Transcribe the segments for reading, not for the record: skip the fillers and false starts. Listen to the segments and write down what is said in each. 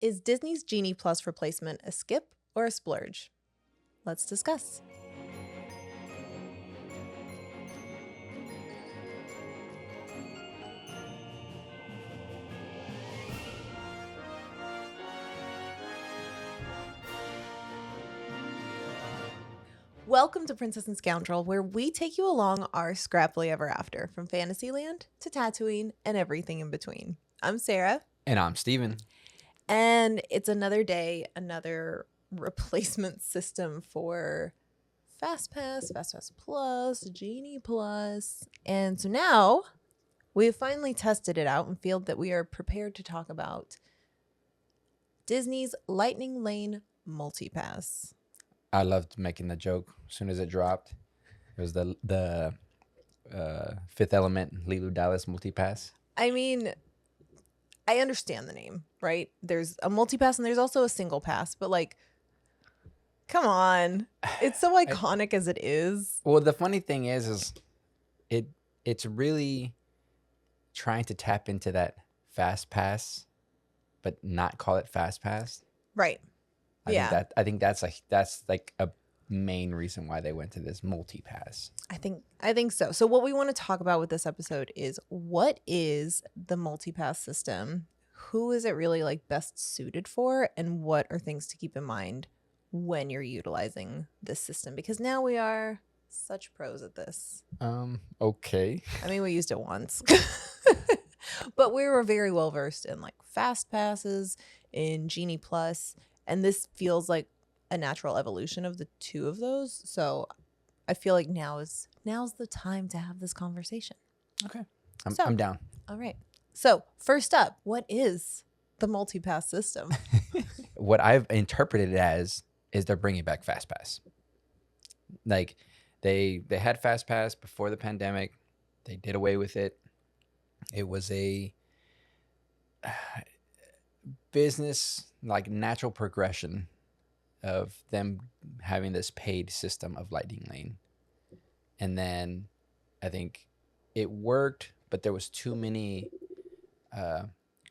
Is Disney's Genie Plus replacement a skip or a splurge? Let's discuss. Welcome to Princess and Scoundrel, where we take you along our scrappily ever after, from Fantasyland to Tatooine and everything in between. I'm Sarah. And I'm Steven. And it's another day, another replacement system for FastPass, FastPass Plus, Genie Plus. And so now we've finally tested it out and feel that we are prepared to talk about Disney's Lightning Lane Multipass. I loved making the joke as soon as it dropped. It was the Fifth Element Lulu Dallas multipass. I mean, I understand the name, right? There's a multipass and there's also a single pass, but like, come on. It's so iconic as it is. Well, the funny thing is it's really trying to tap into that fast pass, but not call it fast pass. Right. I think that's like a main reason why they went to this multi-pass. I think so. So what we want to talk about with this episode is, what is the multipass system? Who is it really like best suited for? And what are things to keep in mind when you're utilizing this system? Because now we are such pros at this. Okay. I mean, we used it once. But we were very well versed in like fast passes, in Genie Plus, and this feels like a natural evolution of the two of those. So I feel like now's the time to have this conversation. Okay. I'm down. All right. So first up, what is the multipass system? What I've interpreted it as is they're bringing back FastPass. Like they had FastPass before the pandemic. They did away with it. It was a business, like natural progression of them having this paid system of Lightning Lane. And then I think it worked, but there was too many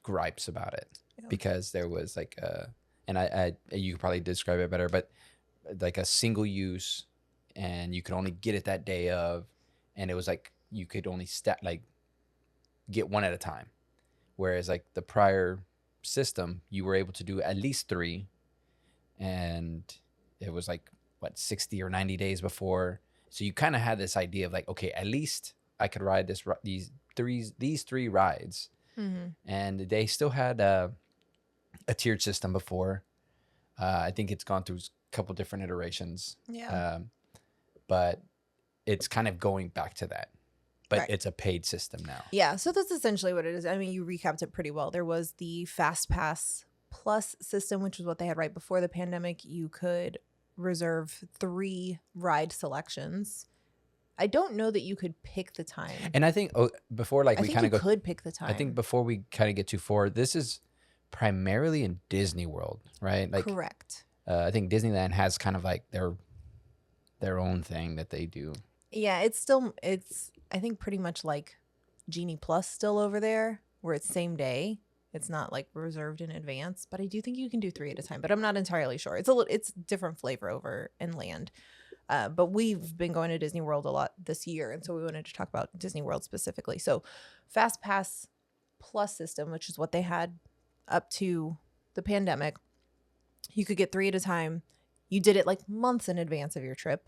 gripes about it. Yeah. Because there was like I you could probably describe it better, but like a single use, and you could only get it that day of, and it was like you could only get one at a time. Whereas like the prior system, you were able to do at least 3, and it was like 60 or 90 days before. So you kind of had this idea of like, okay, at least I could ride these 3 rides. Mm-hmm. And they still had a tiered system before. I think it's gone through a couple different iterations. Yeah. But it's kind of going back to that. But right. It's a paid system now. Yeah, so that's essentially what it is. I mean, you recapped it pretty well. There was the FastPass Plus system, which was what they had right before the pandemic. You could reserve 3 ride selections. I don't know that you could pick the time. And I think before, like, we kind of could pick the time. I think before we kind of get too far, this is primarily in Disney World, right? Like, correct. I think Disneyland has kind of like their own thing that they do. Yeah, it's I think pretty much like Genie Plus still over there, where it's same day. It's not like reserved in advance, but I do think you can do 3 at a time, but I'm not entirely sure. It's different flavor over in land. But we've been going to Disney World a lot this year, and so we wanted to talk about Disney World specifically. So FastPass Plus system, which is what they had up to the pandemic, you could get 3 at a time. You did it like months in advance of your trip,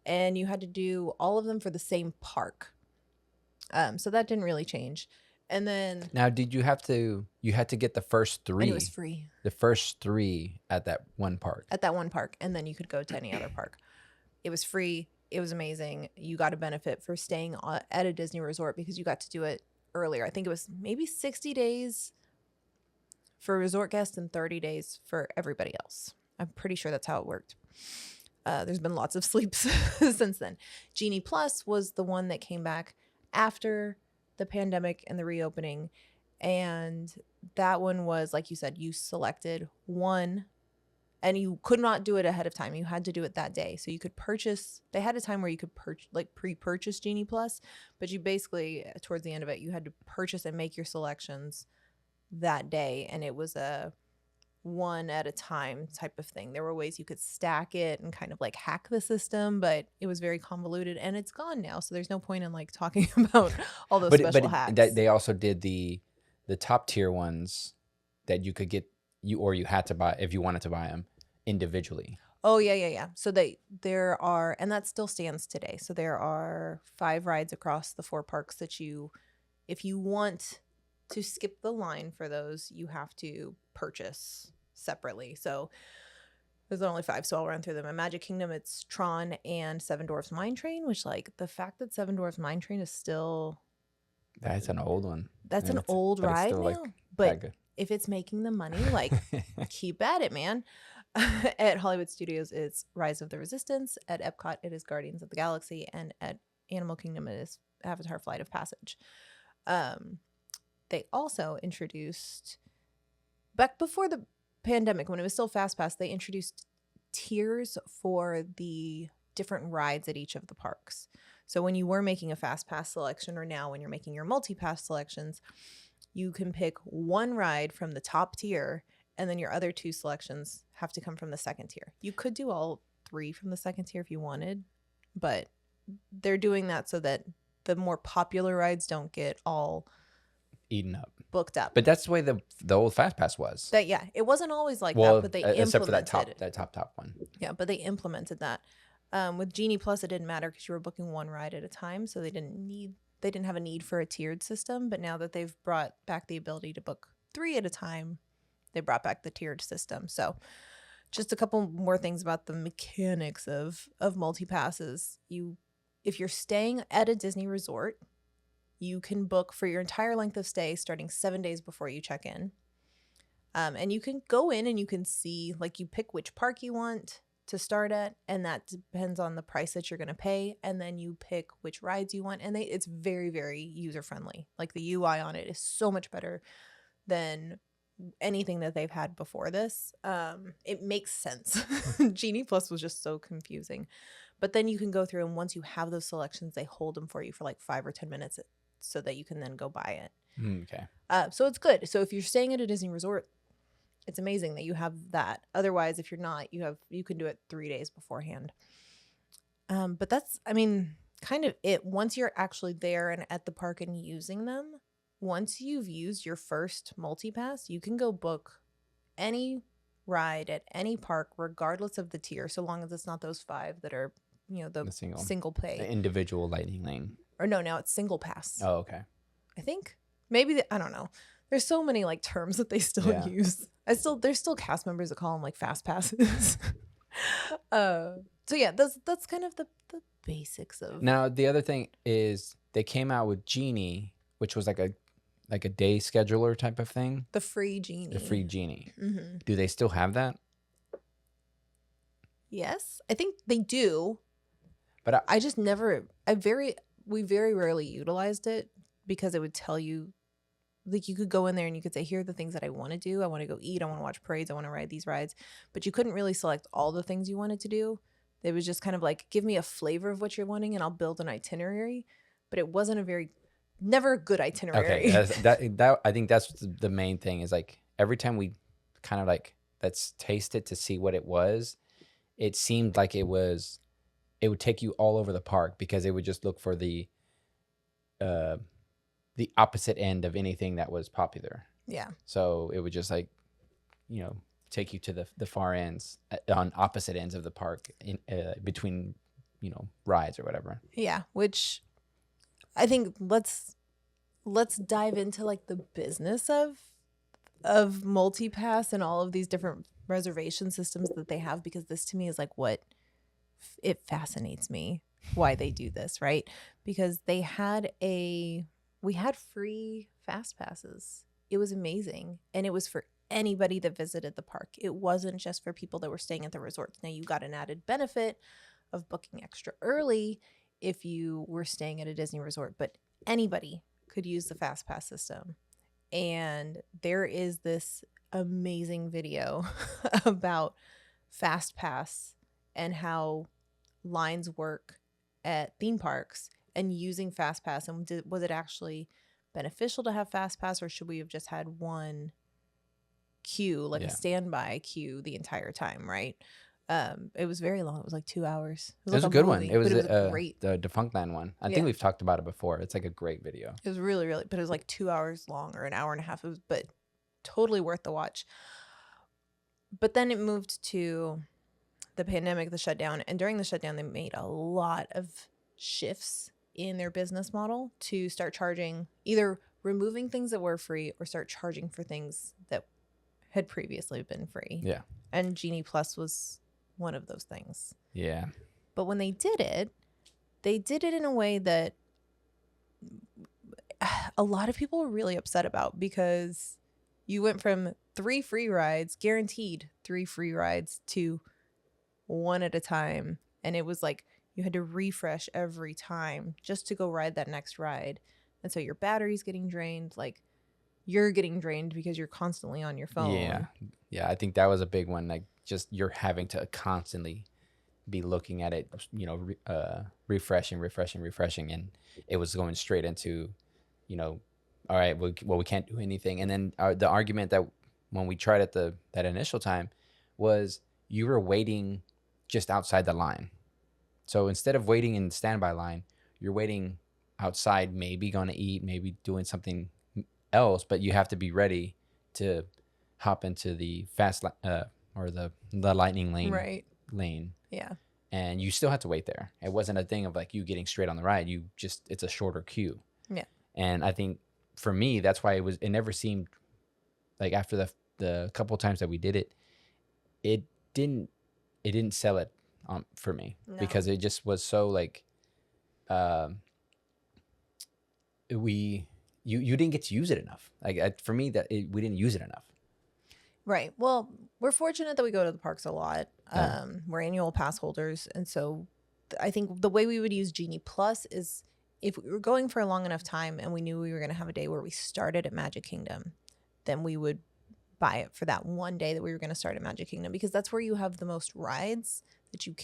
and you had to do all of them for the same park. So that didn't really change. And then now, you had to get the first 3. And it was free. The first 3 at that one park. At that one park, and then you could go to any other park. It was free. It was amazing. You got a benefit for staying at a Disney resort because you got to do it earlier. I think it was maybe 60 days for resort guests and 30 days for everybody else. I'm pretty sure that's how it worked. There's been lots of sleeps since then. Genie Plus was the one that came back after the pandemic and the reopening. And that one was, like you said, you selected one, and you could not do it ahead of time. You had to do it that day. So you could purchase, they had a time where you could pre-purchase Genie Plus, but you basically, towards the end of it, you had to purchase and make your selections that day. And it was one at a time type of thing. There were ways you could stack it and kind of like hack the system, but it was very convoluted and it's gone now. So there's no point in like talking about all those special hacks. They also did the top tier ones that you could get you had to buy if you wanted to buy them individually. Oh yeah. So there are, and that still stands today. So there are 5 rides across the 4 parks that if you want to skip the line for those, you have to purchase separately. So there's only 5, so I'll run through them. In Magic Kingdom, it's Tron and Seven Dwarfs Mine Train, which like the fact that Seven Dwarfs Mine Train is still That's an old one. that's an old but it's ride still, now. like, that But good. if it's making the money, like keep at it, man. At Hollywood Studios, it's Rise of the Resistance. At Epcot, it is Guardians of the Galaxy, and at Animal Kingdom, it is Avatar: Flight of Passage. They also introduced back before the pandemic, when it was still FastPass, they introduced tiers for the different rides at each of the parks. So when you were making a FastPass selection, or now when you're making your multi-pass selections, you can pick one ride from the top tier, and then your other 2 selections have to come from the second tier. You could do all 3 from the second tier if you wanted, but they're doing that so that the more popular rides don't get all eaten up. booked up. But that's the way the old Fast Pass was. That it wasn't always like well, that, but they implemented except for that top one. Yeah, but they implemented that. With Genie Plus, it didn't matter because you were booking one ride at a time, so they didn't have a need for a tiered system. But now that they've brought back the ability to book 3 at a time, they brought back the tiered system. So just a couple more things about the mechanics of multi-passes. If you're staying at a Disney resort, you can book for your entire length of stay starting 7 days before you check in. And you can go in and you can see, like, you pick which park you want to start at, and that depends on the price that you're going to pay. And then you pick which rides you want, and it's very, very user-friendly. Like, the UI on it is so much better than anything that they've had before this. It makes sense. Genie Plus was just so confusing. But then you can go through, and once you have those selections, they hold them for you for like 5 or 10 minutes so that you can then go buy it. Okay. So it's good. So if you're staying at a Disney resort, it's amazing that you have that. Otherwise, if you're not, you can do it 3 days beforehand. But that's, I mean, kind of it. Once you're actually there and at the park and using them, once you've used your first multi-pass, you can go book any ride at any park, regardless of the tier, so long as it's not those 5 that are, the single pay. The individual lightning lane. Or no, now it's single pass. Oh, okay. I think maybe I don't know. There's so many like terms that they still use. There's still cast members that call them like fast passes. So yeah, that's kind of the basics of. Now the other thing is they came out with Genie, which was like a day scheduler type of thing. The free Genie. The free Genie. Mm-hmm. Do they still have that? Yes, I think they do. But I just never. We very rarely utilized it because it would tell you, like, you could go in there and you could say, here are the things that I want to do. I want to go eat. I want to watch parades. I want to ride these rides. But you couldn't really select all the things you wanted to do. It was just kind of like, give me a flavor of what you're wanting and I'll build an itinerary. But it wasn't never a good itinerary. Okay, that I think that's the main thing is, like, every time we kind of like let's taste it to see what it was, it seemed like it would take you all over the park because it would just look for the opposite end of anything that was popular. Yeah. So it would just like, take you to the far ends on opposite ends of the park in between, rides or whatever. Yeah. Which I think let's dive into like the business of multi-pass and all of these different reservation systems that they have, because this to me is like what it fascinates me why they do this, right? Because we had free fast passes. It was amazing, and it was for anybody that visited the park. It wasn't just for people that were staying at the resorts. Now you got an added benefit of booking extra early if you were staying at a Disney resort, but anybody could use the fast pass system. And there is this amazing video about fast pass and how lines work at theme parks and using fast pass, and was it actually beneficial to have fast pass, or should we have just had one queue, like a Yeah. standby queue the entire time, right? It was very long. It was like 2 hours. It was It was like a a good one. movie, It but was it was a great. the Defunctland one. I think Yeah, we've talked about it before. It's like a great video. it was really, really, but it was like 2 hours long or an hour and a half. It was, but totally worth the watch. But then it moved to the pandemic, the shutdown, and during the shutdown, they made a lot of shifts in their business model to start charging, either removing things that were free or start charging for things that had previously been free. Yeah. And Genie Plus was one of those things. Yeah. But when they did it in a way that a lot of people were really upset about, because you went from 3 free rides, guaranteed 3 free rides, to one at a time. And it was like you had to refresh every time just to go ride that next ride. And so your battery's getting drained. Like, you're getting drained because you're constantly on your phone. Yeah. Yeah. I think that was a big one. Like, just you're having to constantly be looking at it, refreshing. And it was going straight into, all right, well, we can't do anything. And then the argument that when we tried at that initial time was you were waiting just outside the line. So instead of waiting in the standby line, you're waiting outside, maybe going to eat, maybe doing something else, but you have to be ready to hop into the or the lightning lane. Right. Lane. Yeah. And you still have to wait there. It wasn't a thing of like you getting straight on the ride. It's a shorter queue. Yeah. And I think for me, that's why it never seemed like, after the couple times that we did it, it didn't sell it for me. No. Because it just was so like, you didn't get to use it enough. Like, for me, we didn't use it enough. Right. Well, we're fortunate that we go to the parks a lot. Yeah. We're annual pass holders. And so I think the way we would use Genie Plus is if we were going for a long enough time and we knew we were going to have a day where we started at Magic Kingdom, then we would buy it for that one day that we were going to start at Magic Kingdom, because that's where you have the most rides that you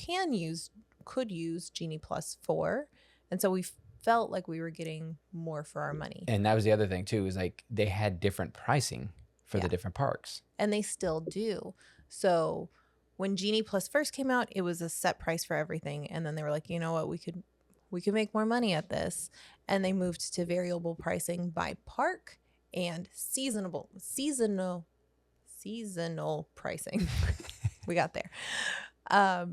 could use Genie Plus for. And so we felt like we were getting more for our money. And that was the other thing too, is like they had different pricing for the different parks. And they still do. So when Genie Plus first came out, it was a set price for everything. And then they were like, you know what, we could make more money at this. And they moved to variable pricing by park and seasonal pricing. We got there.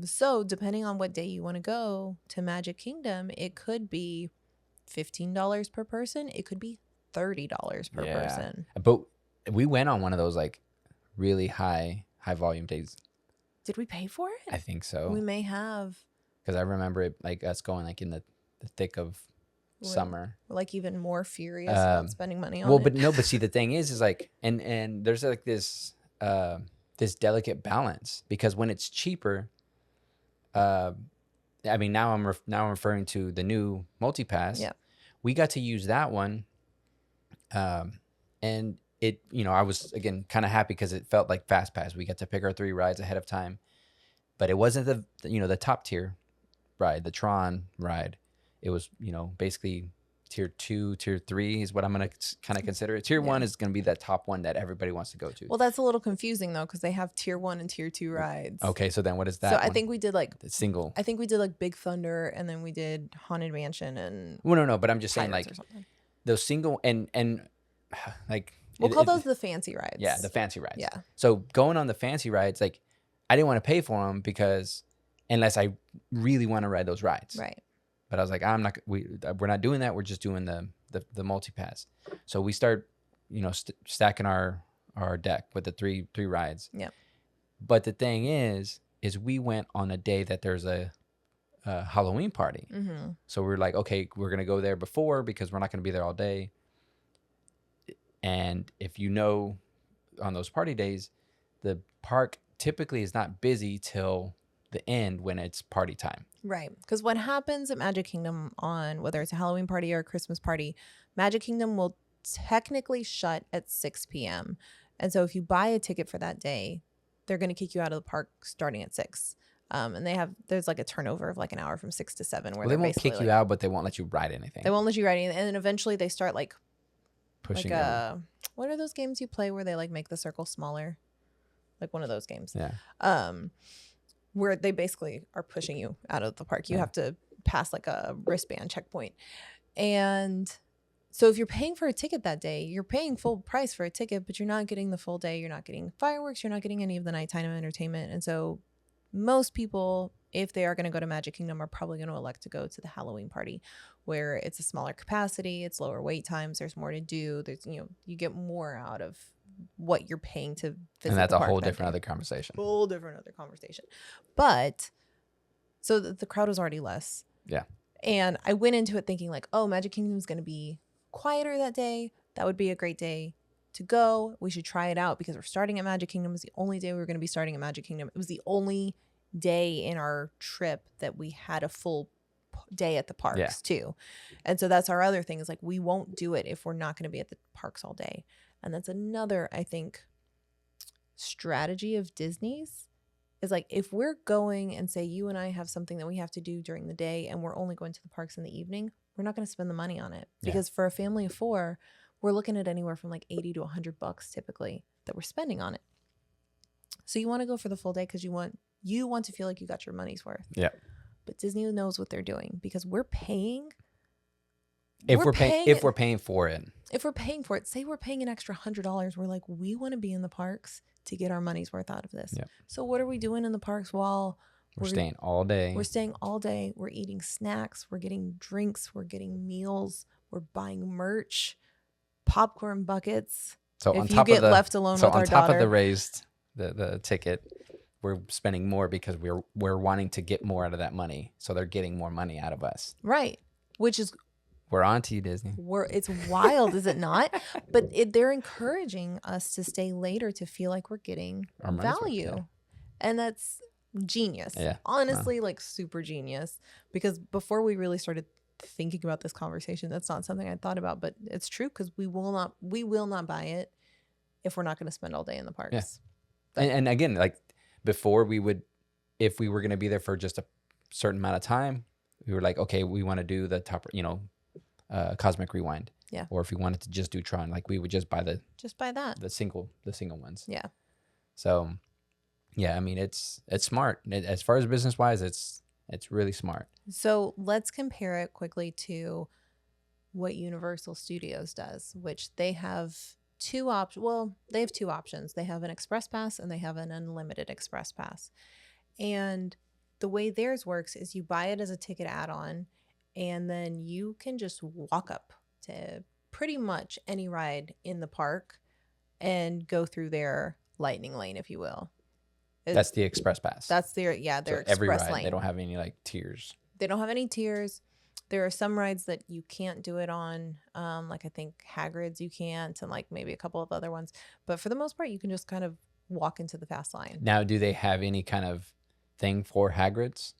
So depending on what day you want to go to Magic Kingdom, it could be $15 per person. It could be $30 per person. But we went on one of those like really high volume days. Did we pay for it? I think so. We may have. Because I remember it, like us going like in the thick of summer. We're like even more furious about spending money on it. Well, but see, the thing is like, and there's like this delicate balance, because when it's cheaper, I mean, now I'm referring to the new multi-pass. Yeah. We got to use that one. And it, I was, again, kind of happy because it felt like Fast Pass. We got to pick our 3 rides ahead of time, but it wasn't the top tier ride, the Tron ride. It was, basically tier 2, tier 3 is what I'm going to kind of consider it. Tier 1 is going to be that top one that everybody wants to go to. Well, that's a little confusing though, because they have tier 1 and tier 2 rides. Okay. So then what is that? So I think we did like the single. I think we did like Big Thunder, and then we did Haunted Mansion and. Well, no, but I'm just saying, like, those single and like. We'll call those the fancy rides. Yeah, the fancy rides. Yeah. So going on the fancy rides, like, I didn't want to pay for them because unless I really want to ride those rides. Right. But I was like, we're not doing that. We're just doing the multi-pass. So we start, stacking our deck with the three rides. Yeah. But the thing is we went on a day that there's a Halloween party. Mm-hmm. So we're like, okay, we're going to go there before because we're not going to be there all day. And if on those party days, the park typically is not busy till the end when it's party time. Right. Because what happens at Magic Kingdom on whether it's a Halloween party or a Christmas party, Magic Kingdom will technically shut at 6 p.m. And so if you buy a ticket for that day, they're going to kick you out of the park starting at 6. And there's like a turnover of like an hour from 6 to 7. Where they won't kick you out, but they won't let you ride anything. They won't let you ride anything. And then eventually they start like pushing what are those games you play where they like make the circle smaller? Like one of those games. Yeah. Where they basically are pushing you out of the park. You have to pass like a wristband checkpoint. And so if you're paying for a ticket that day, you're paying full price for a ticket, but you're not getting the full day. You're not getting fireworks. You're not getting any of the nighttime entertainment. And so most people, if they are going to go to Magic Kingdom, are probably going to elect to go to the Halloween party, where it's a smaller capacity, it's lower wait times, there's more to do. There's, you get more out of what you're paying to visit. And that's the a park whole that different day. other conversation. Whole different other conversation. But so the crowd was already less. Yeah. And I went into it thinking like, oh, Magic Kingdom is going to be quieter that day. That would be a great day to go. We should try it out because we're starting at Magic Kingdom. It was the only day we were going to be starting at Magic Kingdom. It was the only day in our trip that we had a full day at the parks too. And so that's our other thing is like, we won't do it if we're not going to be at the parks all day. And that's another, I think, strategy of Disney's is like, if we're going and say you and I have something that we have to do during the day and we're only going to the parks in the evening, we're not going to spend the money on it because for a family of 4, we're looking at anywhere from like $80 to $100 typically that we're spending on it. So you want to go for the full day because you want to feel like you got your money's worth. Yeah. But Disney knows what they're doing because we're paying. If we're paying for it. If we're paying for it, say we're paying an extra $100. We're like, we want to be in the parks to get our money's worth out of this. Yeah. So what are we doing in the parks while we're staying all day? We're staying all day. We're eating snacks. We're getting drinks. We're getting meals. We're buying merch, popcorn buckets. So if you get left alone with our daughter. So on top of the raised the ticket, we're spending more because we're wanting to get more out of that money. So they're getting more money out of us. Right. Which is we're on to you, Disney. It's wild, is it not? But they're encouraging us to stay later to feel like we're getting value. Worth, and that's genius. Yeah. Honestly, like super genius. Because before we really started thinking about this conversation, that's not something I thought about, but it's true because we will not buy it if we're not going to spend all day in the parks. Yeah. And again, like before if we were going to be there for just a certain amount of time, we were like, okay, we want to do the top, Cosmic Rewind. Yeah. Or if we wanted to just do Tron, like we would just buy that. The single ones. Yeah. So, yeah, I mean, it's smart. As far as business wise, it's really smart. So let's compare it quickly to what Universal Studios does, which they have two options. Well, they have two options. They have an Express Pass and they have an unlimited Express Pass. And the way theirs works is you buy it as a ticket add-on, and then you can just walk up to pretty much any ride in the park and go through their lightning lane, if you will. That's the Express Pass. That's their so Express every ride, lane. They don't have any like tiers. They don't have any tiers. There are some rides that you can't do it on. Like I think Hagrid's you can't, and like maybe a couple of other ones. But for the most part, you can just kind of walk into the fast line. Now, do they have any kind of thing for Hagrid's?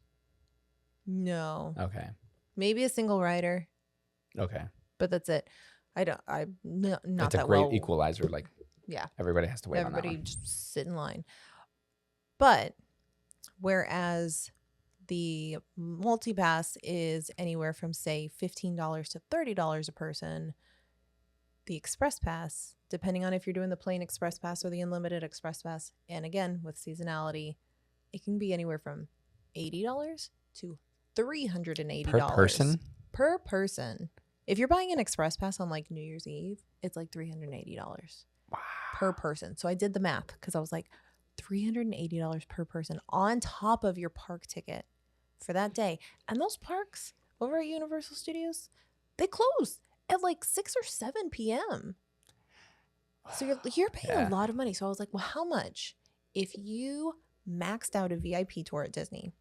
No. Okay. Maybe a single rider. Okay. But that's it. Not it's that a great well. equalizer. Like, yeah, everybody has to wait on that Everybody one. just sit in line. But whereas the multi-pass is anywhere from, say, $15 to $30 a person, the Express Pass, depending on if you're doing the plain Express Pass or the unlimited Express Pass, and again, with seasonality, it can be anywhere from $80 to $380 per person. Per person. If you're buying an Express Pass on like New Year's Eve, it's like $380 wow. per person. So I did the math because I was like, $380 per person on top of your park ticket for that day. And those parks over at Universal Studios, they close at like 6 or 7 p.m. So you're paying a lot of money. So I was like, well, how much if you maxed out a VIP tour at Disney?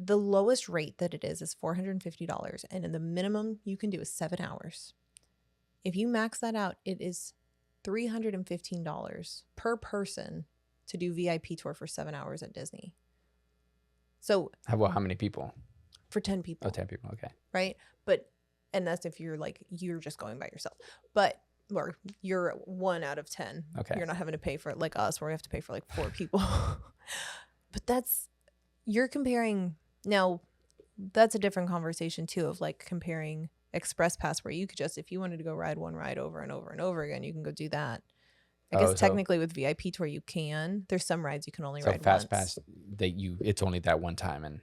The lowest rate that it is $450, and the minimum you can do is 7 hours. If you max that out, it is $315 per person to do VIP tour for 7 hours at Disney. So how many people? For 10 people. Oh, 10 people. Okay. Right. And that's if you're just going by yourself, or you're 1 out of 10. Okay. You're not having to pay for it like us, where we have to pay for like 4 people. But you're comparing. Now, that's a different conversation too, of like comparing express pass where you could just, if you wanted to go ride one ride over and over and over again, you can go do that. I guess Oh, so technically with VIP tour you can. There's some rides you can only so ride fast once. pass it's only that one time and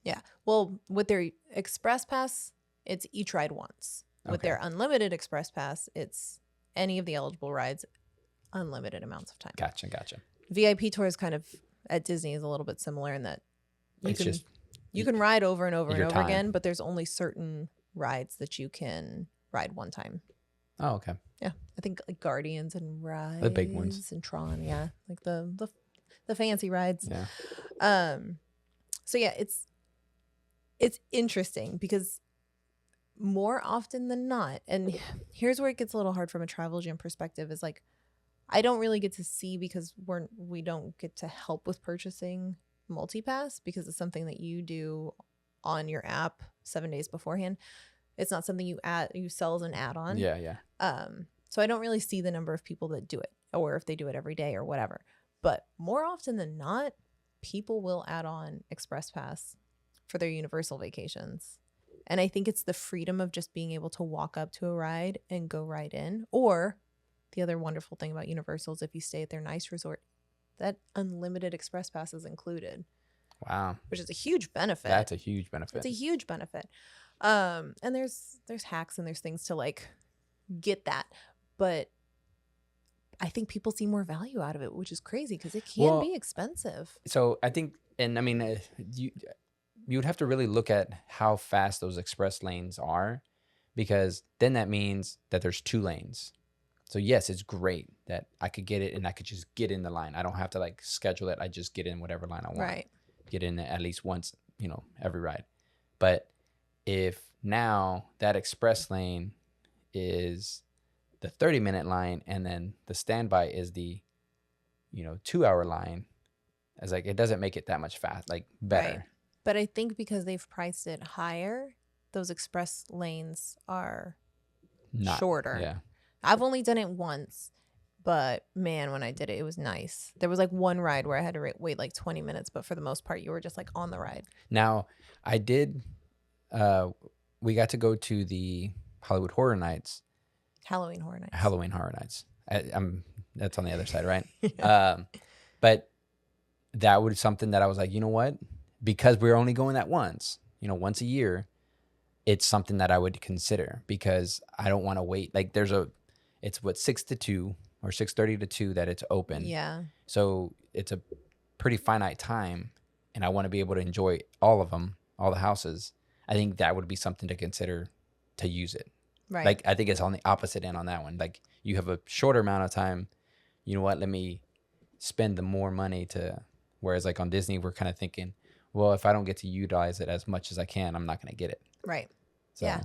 Yeah. Well, with their express pass, it's each ride once. With okay. their unlimited express pass, it's any of the eligible rides, unlimited amounts of time. Gotcha. VIP tours kind of at Disney is a little bit similar in that you It's can just you can ride over and over and your over time. again, but there's only certain rides that you can ride one time. Oh, okay. Yeah, I think like Guardians and Rise, The big ones. and Tron. Yeah, like the fancy rides. Yeah. So yeah, it's interesting because more often than not, and here's where it gets a little hard from a travel gym perspective, is like I don't really get to see because we don't get to help with purchasing multipass because it's something that you do on your app 7 days beforehand. It's not something you sell as an add-on. Yeah. So I don't really see the number of people that do it or if they do it every day or whatever. But more often than not, people will add on Express Pass for their Universal vacations. And I think it's the freedom of just being able to walk up to a ride and go right in. Or the other wonderful thing about Universal is if you stay at their nice resort, that unlimited Express Pass is included. Wow. Which is a huge benefit. That's a huge benefit. It's a huge benefit. And there's hacks and there's things to like get that. But I think people see more value out of it, which is crazy because it can be expensive. So I think, and I mean, you would have to really look at how fast those express lanes are, because then that means that there's 2 lanes. So yes, it's great that I could get it and I could just get in the line. I don't have to like schedule it. I just get in whatever line I want. Right. Get in at least once, every ride. But if now that express lane is the 30-minute line and then the standby is the 2-hour line, as like it doesn't make it that much better. Right. But I think because they've priced it higher, those express lanes are shorter. Yeah. I've only done it once, but man, when I did it, it was nice. There was like one ride where I had to wait like 20 minutes, but for the most part, you were just like on the ride. Now, I did, we got to go to the Hollywood Horror Nights. Halloween Horror Nights. That's on the other side, right? But that was something that I was like, you know what? Because we're only going that once a year, it's something that I would consider because I don't want to wait. Like it's 6 to 2 or 6:30 to 2 that it's open. Yeah. So it's a pretty finite time and I want to be able to enjoy all of them, all the houses. I think that would be something to consider to use it. Right. Like, I think it's on the opposite end on that one. Like, you have a shorter amount of time. You know what? Let me spend the more money to. Whereas, like on Disney, we're kind of thinking, well, if I don't get to utilize it as much as I can, I'm not going to get it. Right. So. Yeah.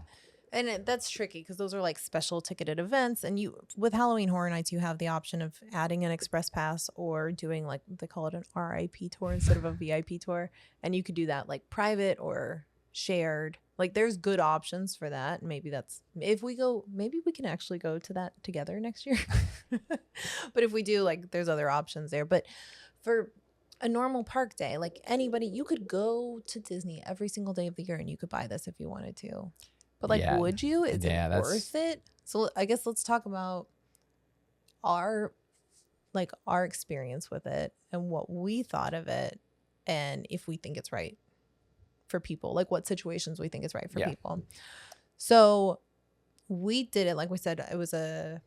And that's tricky because those are like special ticketed events. And with Halloween Horror Nights, you have the option of adding an express pass or doing like they call it an RIP tour instead of a VIP tour. And you could do that like private or shared. Like there's good options for that. Maybe maybe we can actually go to that together next year. But if we do, like there's other options there. But for a normal park day, like anybody, you could go to Disney every single day of the year and you could buy this if you wanted to. But like, would you? Is it worth it? So I guess let's talk about our experience with it and what we thought of it and if we think it's right for people, like what situations we think it's right for people. So we did it, like we said, it was a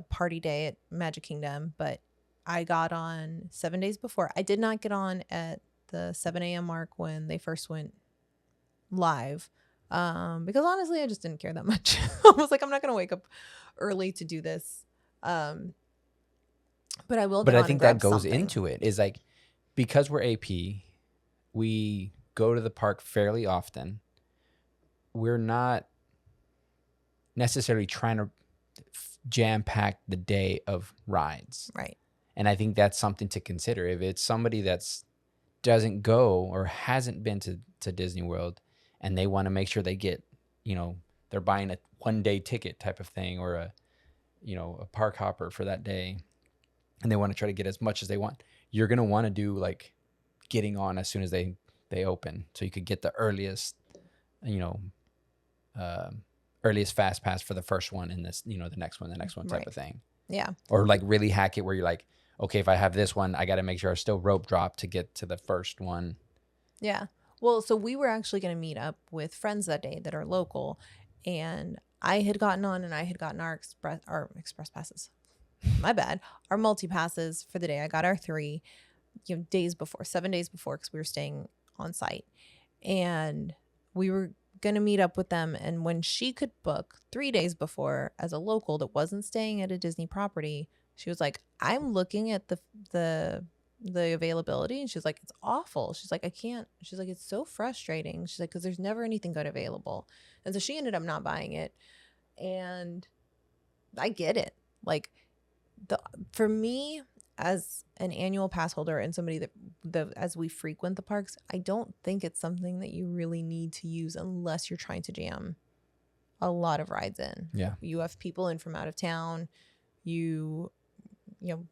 party day at Magic Kingdom, but I got on 7 days before. I did not get on at the 7 a.m. mark when they first went live because honestly, I just didn't care that much. I was like, I'm not going to wake up early to do this. But I will. But I think that goes into it is like, because we're AP, we go to the park fairly often. We're not necessarily trying to jam pack the day of rides. Right. And I think that's something to consider. If it's somebody doesn't go or hasn't been to Disney World and they want to make sure they get, they're buying a 1-day ticket type of thing or a park hopper for that day and they want to try to get as much as they want, you're going to want to do like getting on as soon as they open so you could get the earliest, earliest fast pass for the first one and this, the next one type Right. of thing. Yeah. Or like really hack it where you're like, okay, if I have this one, I got to make sure I still rope drop to get to the first one. Yeah. Well, so we were actually going to meet up with friends that day that are local, and I had gotten on and I had gotten our express passes. My bad. Our multi passes for the day. I got our 3, days before, 7 days before, because we were staying on site, and we were going to meet up with them. And when she could book 3 days before as a local that wasn't staying at a Disney property, she was like, I'm looking at the availability, and she's like, it's awful. She's like, I can't. She's like, it's so frustrating. She's like, because there's never anything good available. And so she ended up not buying it. And I get it. Like, for me, as an annual pass holder and somebody that as we frequent the parks, I don't think it's something that you really need to use unless you're trying to jam a lot of rides in. Yeah. You have people in from out of town. You know,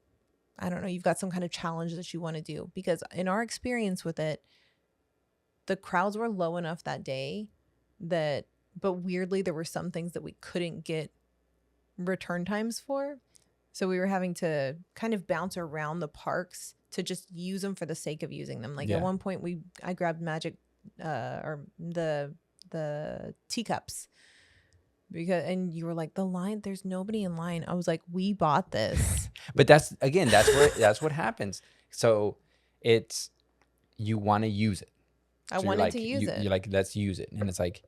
I don't know, you've got some kind of challenge that you want to do, because in our experience with it, the crowds were low enough that day but weirdly, there were some things that we couldn't get return times for. So we were having to kind of bounce around the parks to just use them for the sake of using them. Like, at one point I grabbed magic or the teacups, and you were like, the line, there's nobody in line. I was like, we bought this. But that's what happens. So it's, you want to use it. I So wanted to use it. You're like, let's use it. And it's like,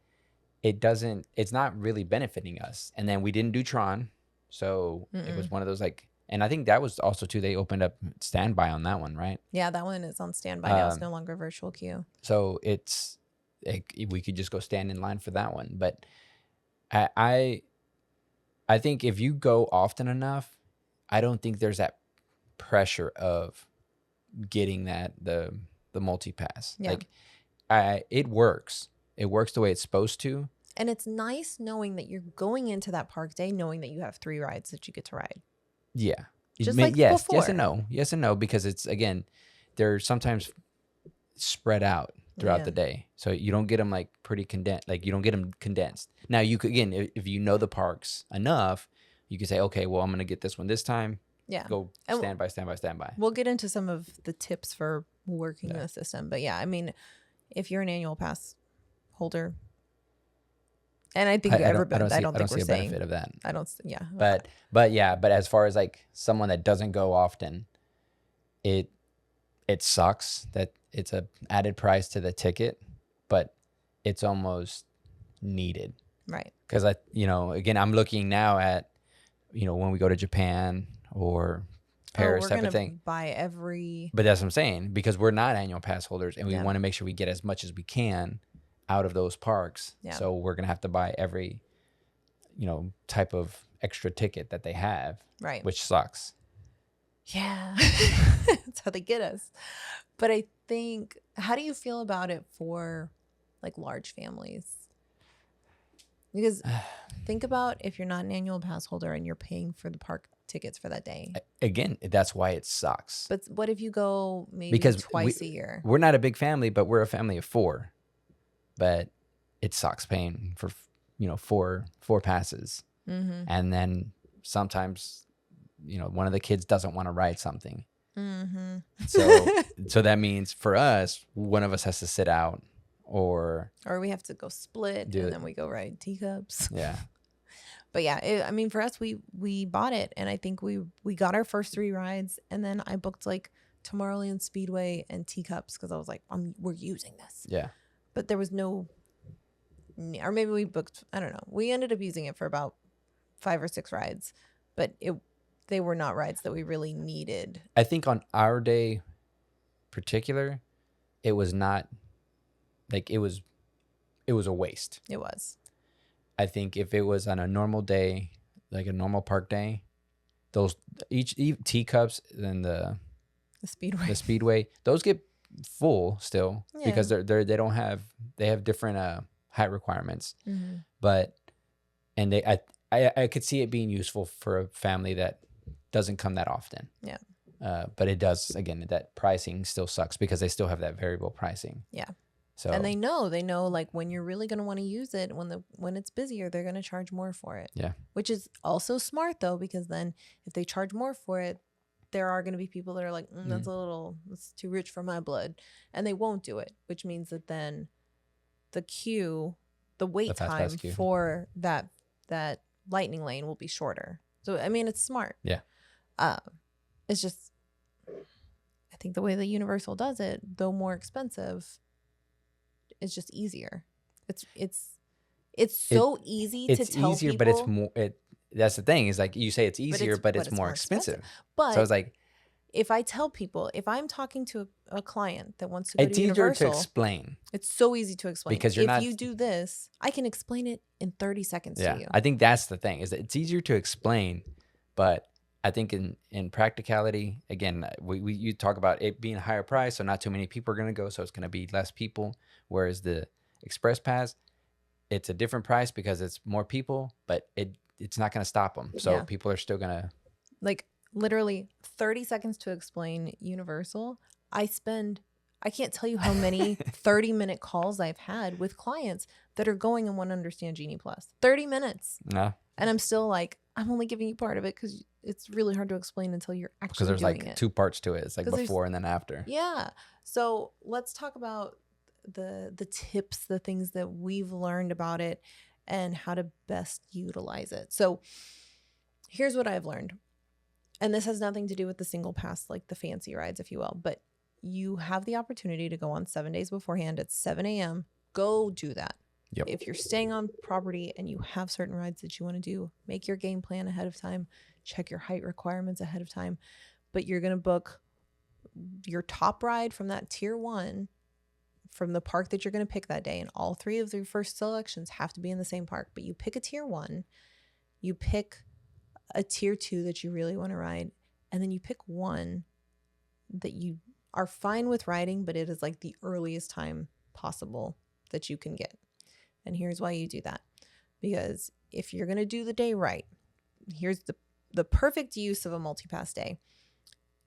it's not really benefiting us. And then we didn't do Tron. So it was one of those like, and I think that was also too, they opened up standby on that one, right? Yeah, that one is on standby now. It's no longer virtual queue. So it's like, we could just go stand in line for that one. But I think if you go often enough, I don't think there's that pressure of getting the multi pass. Yeah. Like, it works. It works the way it's supposed to. And it's nice knowing that you're going into that park day knowing that you have 3 rides that you get to ride. Yeah. Just like yes before. yes and no, because it's, again, they're sometimes spread out throughout the day, so you don't get them like pretty condensed. Like, you don't get them condensed. Now you could, again, if you know the parks enough, you could say, okay, well, I'm gonna get this one this time. Yeah. Go stand by. We'll get into some of the tips for working the system, but yeah, I mean, if you're an annual pass holder, and I think I don't think see we're a saying benefit of that. I don't. Yeah. But as far as like someone that doesn't go often, it sucks that it's a added price to the ticket, but it's almost needed. Right. Because again, I'm looking now at, when we go to Japan or Paris type of thing. Buy every. But that's what I'm saying, because we're not annual pass holders, and we Yeah. want to make sure we get as much as we can out of those parks. Yeah. So we're gonna have to buy every, type of extra ticket that they have, Right. which sucks. Yeah. That's how they get us. But I think, how do you feel about it for like large families? Because think about if you're not an annual pass holder and you're paying for the park tickets for that day. Again, that's why it sucks. But what if you go maybe Because twice a year? We're not a big family, but we're a family of 4. But it sucks paying for, 4 passes. Mm-hmm. And then sometimes, one of the kids doesn't want to ride something. Mm-hmm. So that means for us, one of us has to sit out, or we have to go split, and then we go ride teacups. Yeah. But yeah, I mean, for us, we bought it, and I think we got our first 3 rides, and then I booked like Tomorrowland Speedway and teacups because I was like, we're using this. Yeah. But there was no, or maybe we booked, I don't know. We ended up using it for about 5 or 6 rides, but they were not rides that we really needed. I think on our day particular, it was not like, it was a waste. It was. I think if it was on a normal day, like a normal park day, those each teacups and the speedway, those get full still, because they have different height requirements. Mm-hmm. But I could see it being useful for a family that doesn't come that often. Yeah. But it does, again, that pricing still sucks because they still have that variable pricing. Yeah. So And they know like when you're really going to want to use it, when it's busier, they're going to charge more for it. yeah, Which is also smart though, because then if they charge more for it, there are going to be people that are like, that's too rich for my blood. And they won't do it, which means that then the the wait fast pass time queue. for that lightning lane will be shorter. So, I mean, it's smart. Yeah. It's just, I think the way that Universal does it, though more expensive, it's just easier. It's so easy to tell easier, people, but it's more. That's the thing is like you say it's easier, but it's more expensive. But so it's like if I tell people, if I'm talking to a client that wants to go it's to easier Universal, to explain it's so easy to explain. because you're if not. you do this, I can explain it in 30 seconds to you. I think that's the thing is that it's easier to explain, but I think in practicality, again, you talk about it being a higher price, so not too many people are going to go, so it's going to be less people. Whereas the Express Pass, it's a different price because it's more people, but it's not going to stop them. So people are still going to like literally 30 seconds to explain Universal. I can't tell you how many 30-minute calls I've had with clients that are going and want to understand Genie Plus. 30 minutes. no. And I'm still like, I'm only giving you part of it because it's really hard to explain until you're actually Because there's doing like it. 2 parts to it. It's like before and then after. Yeah. So let's talk about the tips, the things that we've learned about it and how to best utilize it. So here's what I've learned. And this has nothing to do with the single pass, like the fancy rides, if you will, but you have the opportunity to go on 7 days beforehand at 7 a.m. Go do that. Yep. If you're staying on property and you have certain rides that you want to do, make your game plan ahead of time, check your height requirements ahead of time, but you're going to book your top ride from that tier 1 from the park that you're going to pick that day. And all 3 of your first selections have to be in the same park, but you pick a tier 1, you pick a tier 2 that you really want to ride, and then you pick one that you are fine with riding, but it is like the earliest time possible that you can get. And here's why you do that. Because if you're going to do the day right, here's the perfect use of a multi-pass day.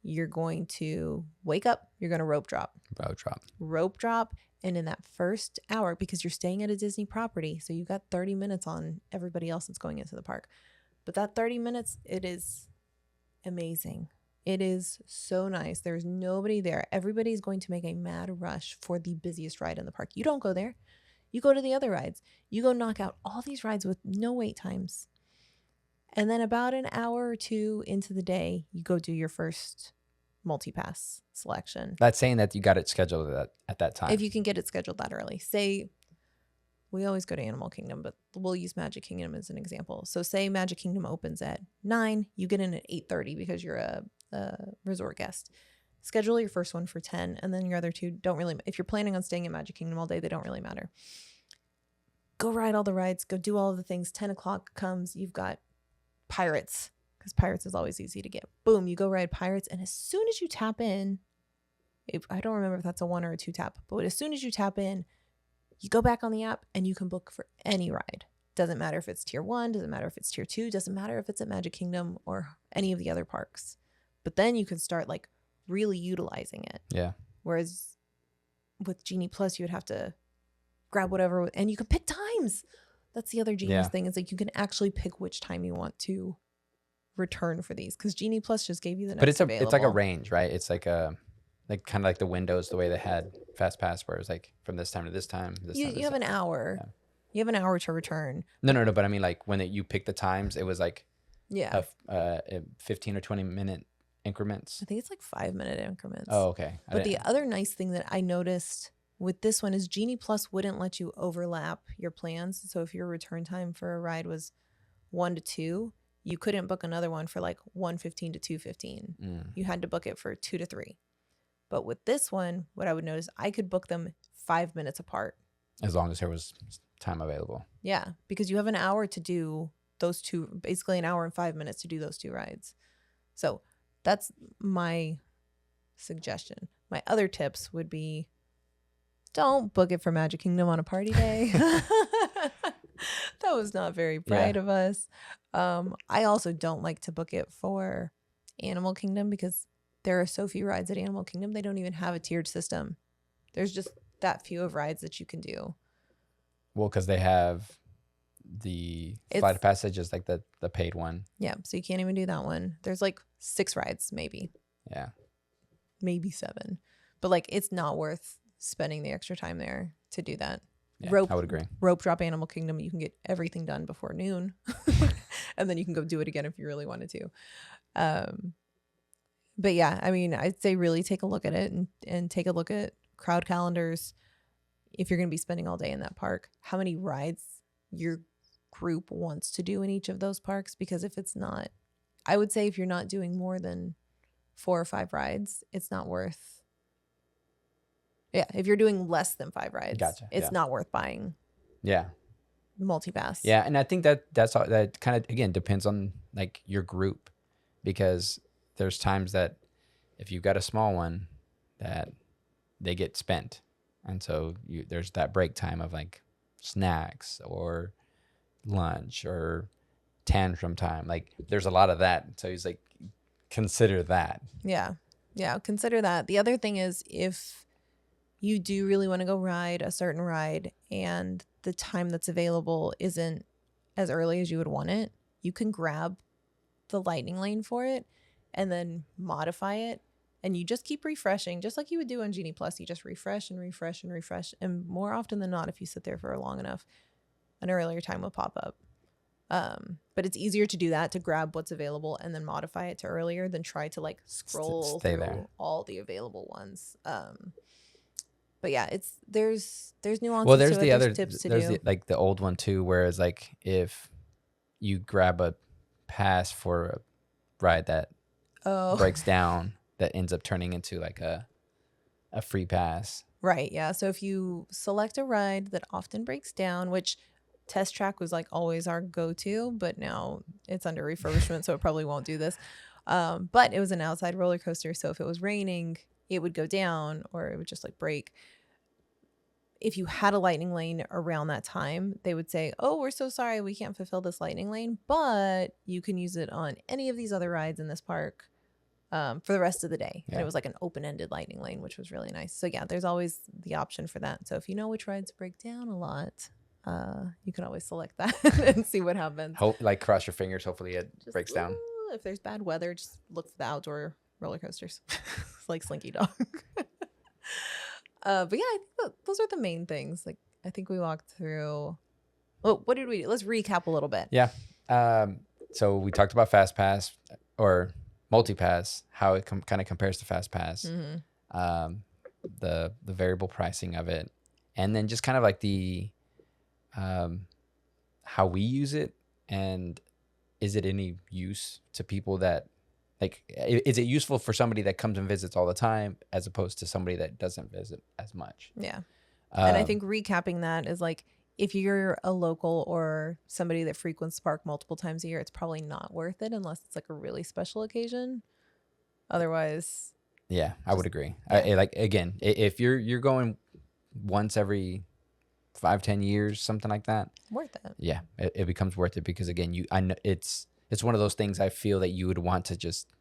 You're going to wake up, you're going to rope drop. And in that first hour, because you're staying at a Disney property, so you got 30 minutes on everybody else that's going into the park. But that 30 minutes, it is amazing. It is so nice. There's nobody there. Everybody's going to make a mad rush for the busiest ride in the park. You don't go there. You go to the other rides. You go knock out all these rides with no wait times. And then about an hour or 2 into the day, you go do your first multi-pass selection. That's saying that you got it scheduled at that time. If you can get it scheduled that early. Say, we always go to Animal Kingdom, but we'll use Magic Kingdom as an example. So say Magic Kingdom opens at 9, you get in at 8:30 because you're a resort guest. Schedule your first one for 10, and then your other 2 don't really, if you're planning on staying at Magic Kingdom all day, they don't really matter. Go ride all the rides, go do all of the things. 10 o'clock comes, you've got Pirates, because Pirates is always easy to get. Boom, you go ride Pirates, and as soon as you tap in, I don't remember if that's a 1 or a 2 tap, but as soon as you tap in, you go back on the app and you can book for any ride. Doesn't matter if it's tier 1, doesn't matter if it's tier 2, doesn't matter if it's at Magic Kingdom or any of the other parks. But then you can start like really utilizing it. Yeah. Whereas with Genie Plus, you would have to grab whatever, and you can pick times. That's the other genius thing, is like you can actually pick which time you want to return for these, because Genie Plus just gave you the next available. It's like a range, right? It's like a kind of like the windows, the way they had Fast Pass, where it was like from this time to this time. You have an hour. Yeah. You have an hour to return. No. But I mean, like when you pick the times, it was like 15 or 20 minute increments. I think it's like 5-minute increments. Oh, okay. But the other nice thing that I noticed with this one is Genie Plus wouldn't let you overlap your plans. So if your return time for a ride was 1 to 2, you couldn't book another one for like 1:15 to 2:15. You had to book it for 2 to 3. But with this one, what I would notice, I could book them 5 minutes apart. As long as there was time available. Yeah, because you have an hour to do those 2, basically an hour and 5 minutes to do those 2 rides. So that's my suggestion. My other tips would be, don't book it for Magic Kingdom on a party day. That was not very bright of us. I also don't like to book it for Animal Kingdom because there are so few rides at Animal Kingdom. They don't even have a tiered system. There's just that few of rides that you can do. Well, because they have the flight of passage is like the paid one. Yeah, so you can't even do that one. There's like 6 rides, maybe Yeah. 7, but like it's not worth spending the extra time there to do that. Yeah, I would agree. Rope drop Animal Kingdom, you can get everything done before noon, and then you can go do it again if you really wanted to. But yeah, I mean, I'd say really take a look at it and take a look at crowd calendars. If you're going to be spending all day in that park, how many rides your group wants to do in each of those parks? Because if it's not, I would say if you're not doing more than 4 or 5 rides, it's not worth. Yeah, if you're doing less than 5 rides, it's not worth buying. Yeah. Multi-pass. Yeah, and I think that's all, that kind of again depends on like your group, because there's times that if you've got a small one that they get spent, and so there's that break time of like snacks or lunch or tantrum time. Like there's a lot of that, so he's like, consider that. Yeah, consider that. The other thing is, if you do really want to go ride a certain ride and the time that's available isn't as early as you would want it, you can grab the lightning lane for it and then modify it, and you just keep refreshing, just like you would do on Genie Plus. You just refresh and refresh and refresh, and more often than not, if you sit there for long enough, an earlier time will pop up. But it's easier to do that, to grab what's available and then modify it to earlier, than try to like scroll through there, all the available ones. But yeah, there's nuances. Well, there's to the it. other There's tips to there's do. like the old one too, whereas like if you grab a pass for a ride that breaks down, that ends up turning into like a free pass. Right. Yeah. So if you select a ride that often breaks down, which Test Track was like always our go-to, but now it's under refurbishment, so it probably won't do this. But it was an outside roller coaster, so if it was raining, it would go down or it would just like break. If you had a lightning lane around that time, they would say, "Oh, we're so sorry, we can't fulfill this lightning lane, but you can use it on any of these other rides in this park for the rest of the day." Yeah. And it was like an open-ended lightning lane, which was really nice. So yeah, there's always the option for that. So if you know which rides break down a lot, you can always select that and see what happens. Like cross your fingers, hopefully it breaks down. If there's bad weather, just look for the outdoor roller coasters. It's like Slinky Dog. But yeah, I think those are the main things. Like, I think we walked through. Well, what did we do? Let's recap a little bit. Yeah. So we talked about Fast Pass or Multi-Pass, how it kind of compares to Fast Pass, the variable pricing of it, and then just kind of like the how we use it, and is it any use to people that, like, is it useful for somebody that comes and visits all the time as opposed to somebody that doesn't visit as much? Yeah. And I think recapping that is like, if you're a local or somebody that frequents the park multiple times a year, it's probably not worth it unless it's like a really special occasion. Otherwise. Yeah, I would agree. Yeah. Like, again, if you're going once every 5-10 years, something like that, worth it. Yeah, it becomes worth it, because again, I know it's one of those things I feel that you would want to just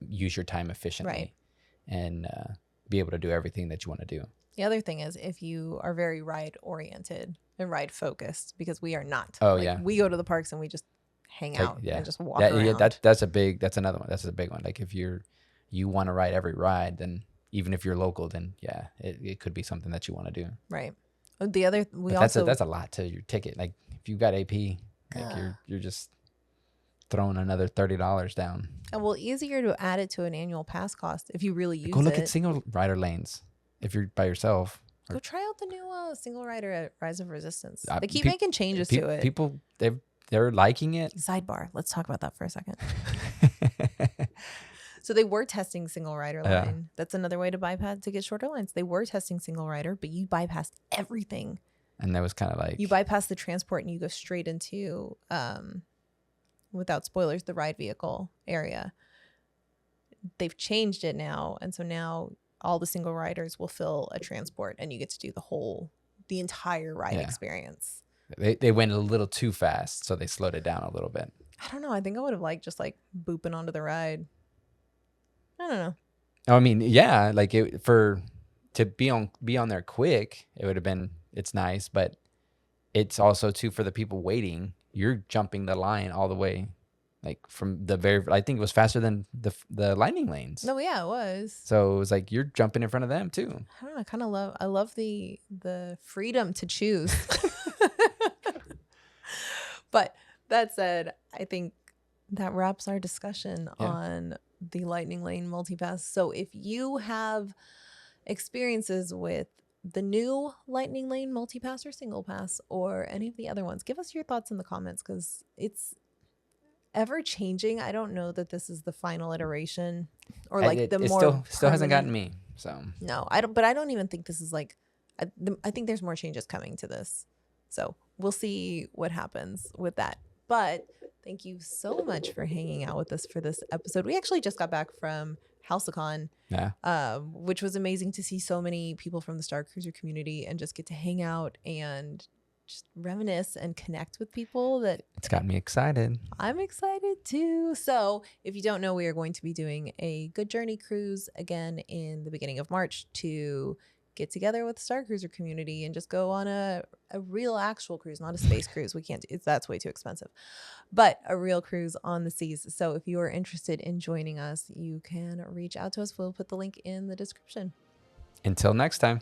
use your time efficiently, right, and be able to do everything that you want to do. The other thing is, if you are very ride oriented and ride focused, because we are not. Oh, like, yeah. We go to the parks and we just hang out and just walk around. Yeah, that's another one. That's a big one. Like, if you want to ride every ride, then even if you're local, then yeah, it could be something that you want to do. Right. The other that's a lot to your ticket. Like, if you've got AP, like you're just throwing another $30 down. Well, easier to add it to an annual pass cost if you really use it. Go look at single rider lanes if you're by yourself. Go try out the new single rider at Rise of Resistance. They keep making changes to it. People, they're liking it. Sidebar. Let's talk about that for a second. So they were testing single rider line. Yeah. That's another way to bypass, to get shorter lines. They were testing single rider, but you bypassed everything. And that was kind of like, you bypass the transport and you go straight into, without spoilers, the ride vehicle area. They've changed it now, and so now all the single riders will fill a transport, and you get to do the entire ride experience. They went a little too fast, so they slowed it down a little bit. I don't know. I think I would have liked just like booping onto the ride. I don't know. I mean, yeah, like to be on there quick, it would have been, it's nice, but it's also too for the people waiting. You're jumping the line all the way, like from the very. I think it was faster than the lightning lanes. No, yeah, it was. So it was like you're jumping in front of them too. I don't know. I love the freedom to choose. But that said, I think that wraps our discussion Yeah. on the Lightning Lane multipass. So if you have experiences with the new Lightning Lane multipass or single pass or any of the other ones, give us your thoughts in the comments because it's ever changing. I don't know that this is the final iteration or like it more still hasn't gotten permanent. me. So No, I don't. But I don't even think this is like. I think there's more changes coming to this, so we'll see what happens with that. But thank you so much for hanging out with us for this episode. We actually just got back from HouseCon, yeah, which was amazing to see so many people from the Star Cruiser community and just get to hang out and just reminisce and connect with people that it's got me excited. I'm excited too. So, if you don't know, we are going to be doing a Good Journey cruise again in the beginning of March to get together with the Star Cruiser community and just go on a real actual cruise, not a space cruise. We can't do that's way too expensive, but a real cruise on the seas. So, if you are interested in joining us, you can reach out to us. We'll put the link in the description. Until next time.